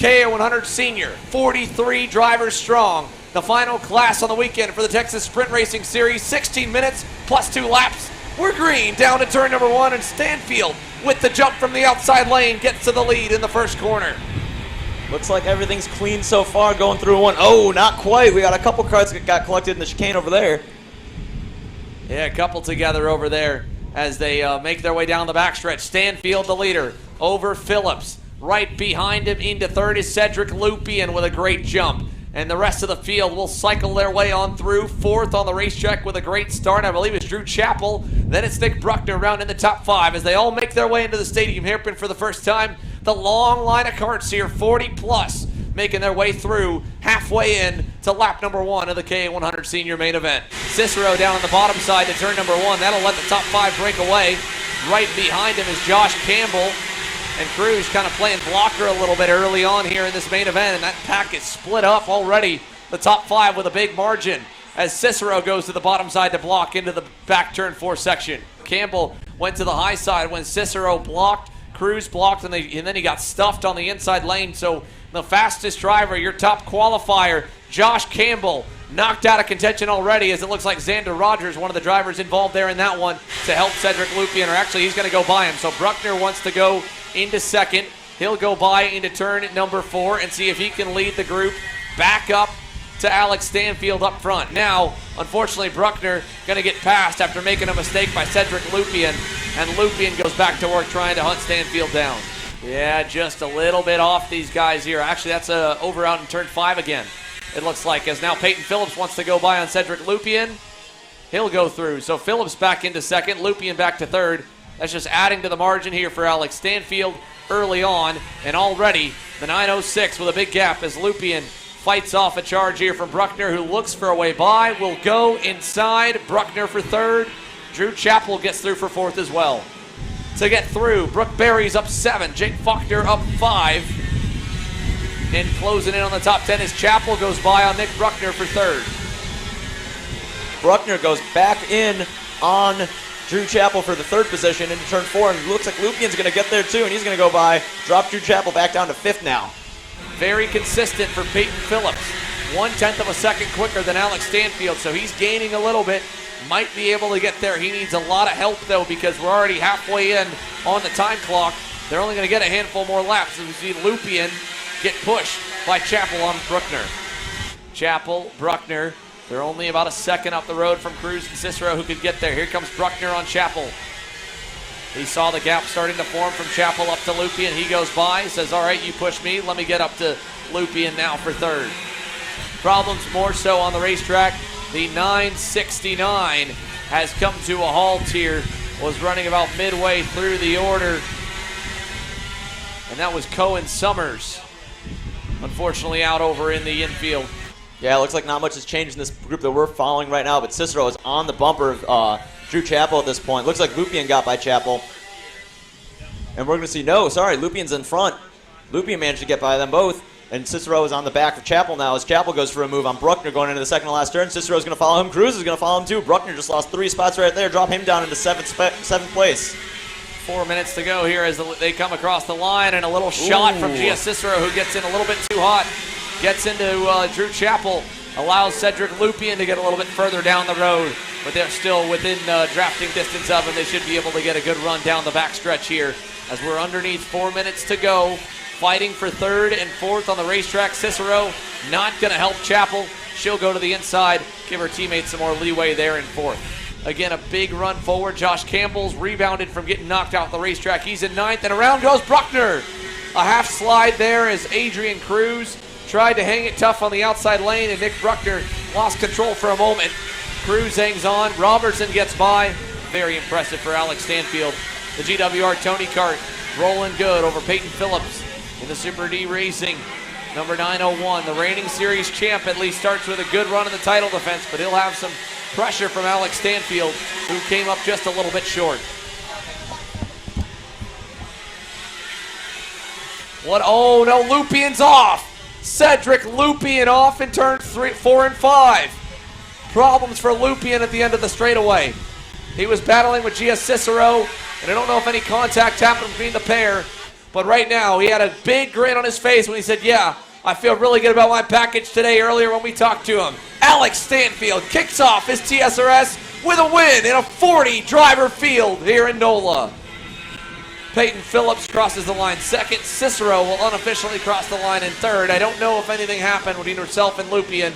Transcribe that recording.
KA100 Senior, 43 drivers strong. The final class on the weekend for the Texas Sprint Racing Series, 16 minutes plus 2 laps. We're green down to turn number 1, and Stanfield with the jump from the outside lane gets to the lead in the first corner. Looks like everything's clean so far going through one. Oh, not quite. We got a couple carts that got collected in the chicane over there. Yeah, a couple together over there as they make their way down the backstretch. Stanfield the leader over Phillips. Right behind him into third is Cedric Lupien with a great jump. And the rest of the field will cycle their way on through. Fourth on the racetrack with a great start, I believe it's Drew Chappell. Then it's Nick Bruckner around in the top 5 as they all make their way into the stadium hairpin for the first time. The long line of carts here, 40 plus, making their way through halfway in to lap number 1 of the KA100 Senior main event. Cicero down on the bottom side to turn number 1. That'll let the top 5 break away. Right behind him is Josh Campbell. And Cruz kind of playing blocker a little bit early on here in this main event, and that pack is split up already. The top 5 with a big margin as Cicero goes to the bottom side to block into the back turn 4 section. Campbell went to the high side when Cicero blocked. Cruz blocked, and then he got stuffed on the inside lane. So the fastest driver, your top qualifier, Josh Campbell, knocked out of contention already, as it looks like Xander Rogers, one of the drivers involved there in that one, to help Cedric Lupien, or actually he's going to go by him. So Bruckner wants to go into second. He'll go by into turn number 4 and see if he can lead the group back up to Alex Stanfield up front. Now, unfortunately, Bruckner going to get passed after making a mistake by Cedric Lupien, and Lupien goes back to work trying to hunt Stanfield down. Yeah, just a little bit off these guys here. Actually, that's over out in turn 5 again, it looks like, as now Peyton Phillips wants to go by on Cedric Lupien. He'll go through. So Phillips back into second, Lupien back to third. That's just adding to the margin here for Alex Stanfield early on, and already the 906 with a big gap as Lupien fights off a charge here from Bruckner, who looks for a way by, will go inside. Bruckner for third. Drew Chappell gets through for fourth as well. To get through, Brooke Berry's up 7, Jake Faulkner up 5. And closing in on the top 10 is Chappell goes by on Nick Bruckner for third. Bruckner goes back in on Drew Chappell for the third position into turn 4, and looks like Lupien's going to get there too, and he's going to go by, drop Drew Chappell back down to 5th now. Very consistent for Peyton Phillips. 1/10 of a second quicker than Alex Stanfield, so he's gaining a little bit. Might be able to get there. He needs a lot of help, though, because we're already halfway in on the time clock. They're only going to get a handful more laps as we see Lupien get pushed by Chappell on Bruckner. Chappell, Bruckner, they're only about a second up the road from Cruz and Cicero, who could get there. Here comes Bruckner on Chappell. He saw the gap starting to form from Chappell up to Lupien. He goes by, says, all right, you push me. Let me get up to Lupien now for third. Problems more so on the racetrack. The 969 has come to a halt here. Was running about midway through the order. And that was Cohen Summers, unfortunately out over in the infield. Yeah, it looks like not much has changed in this group that we're following right now, but Cicero is on the bumper of Drew Chappell at this point. Looks like Lupien got by Chappell. And we're going to see, no, sorry, Lupien's in front. Lupien managed to get by them both, and Cicero is on the back of Chappell now as Chappell goes for a move on Bruckner going into the second to last turn. Cicero's going to follow him. Cruz is going to follow him too. Bruckner just lost 3 spots right there. Drop him down into 7th place. 4 minutes to go here as they come across the line, and a little shot from Gia Cicero, who gets in a little bit too hot. Gets into Drew Chappell, allows Cedric Lupien to get a little bit further down the road, but they're still within drafting distance of him. They should be able to get a good run down the backstretch here as we're underneath 4 minutes to go. Fighting for third and fourth on the racetrack. Cicero not going to help Chappell. She'll go to the inside, give her teammates some more leeway there in fourth. Again, a big run forward. Josh Campbell's rebounded from getting knocked out the racetrack. He's in 9th, and around goes Bruckner. A half slide there as Adrian Cruz tried to hang it tough on the outside lane, and Nick Bruckner lost control for a moment. Cruz hangs on. Robertson gets by. Very impressive for Alex Stanfield. The GWR Tony Kart rolling good over Peyton Phillips in the Super D Racing. Number 901, the reigning series champ, at least starts with a good run in the title defense, but he'll have some pressure from Alex Stanfield, who came up just a little bit short. What? Oh no, Lupien's off. Cedric Lupien off in turn 3, 4, and 5. Problems for Lupien at the end of the straightaway. He was battling with Gia Cicero, and I don't know if any contact happened between the pair, But right now, he had a big grin on his face when he said, yeah, I feel really good about my package today earlier when we talked to him. Alex Stanfield kicks off his TSRS with a win in a 40-driver field here in Nola. Peyton Phillips crosses the line second. Cicero will unofficially cross the line in third. I don't know if anything happened between herself and Lupien.